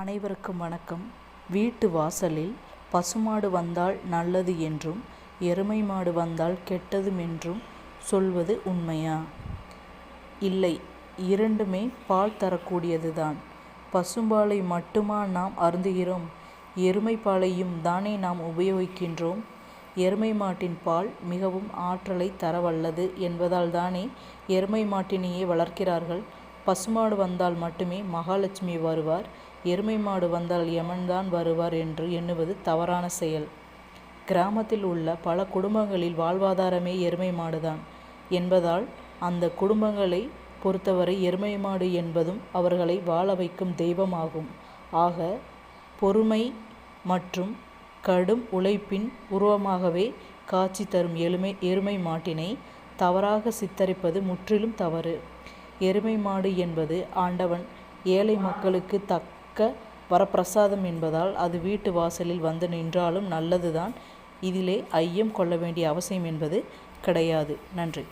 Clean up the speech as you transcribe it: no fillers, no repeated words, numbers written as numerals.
அனைவருக்கும் வணக்கம். வீட்டு வாசலில் பசுமாடு வந்தால் நல்லது என்றும் எருமை மாடு வந்தால் கெட்டதும் என்றும் சொல்வது உண்மையா? இல்லை, இரண்டுமே பால் தரக்கூடியதுதான். பசும்பாலை மட்டுமா நாம் அருந்துகிறோம்? எருமை பாலையும் தானே நாம் உபயோகிக்கின்றோம். எருமை மாட்டின் பால் மிகவும் ஆற்றலை தரவல்லது என்பதால் தானே எருமை மாட்டினையே வளர்க்கிறார்கள். பசுமாடு வந்தால் மட்டுமே மகாலட்சுமி வருவார், எருமை மாடு வந்தால் யமன்தான் வருவார் என்று எண்ணுவது தவறான செயல். கிராமத்தில் உள்ள பல குடும்பங்களில் வாழ்வாதாரமே எருமை மாடுதான் என்பதால் அந்த குடும்பங்களை பொறுத்தவரை எருமை மாடு என்பதும் அவர்களை வாழ வைக்கும் தெய்வமாகும். ஆக பொறுமை மற்றும் கடும் உழைப்பின் உருவமாகவே காட்சி தரும் எருமை மாட்டினை தவறாக சித்தரிப்பது முற்றிலும் தவறு. எருமை மாடு என்பது ஆண்டவன் ஏழை மக்களுக்கு தக்க வரப்பிரசாதம் என்பதால் அது வீட்டு வாசலில் வந்து நின்றாலும் நல்லதுதான். இதிலே ஐயம் கொள்ள வேண்டிய அவசியம் என்பது கிடையாது. நன்றி.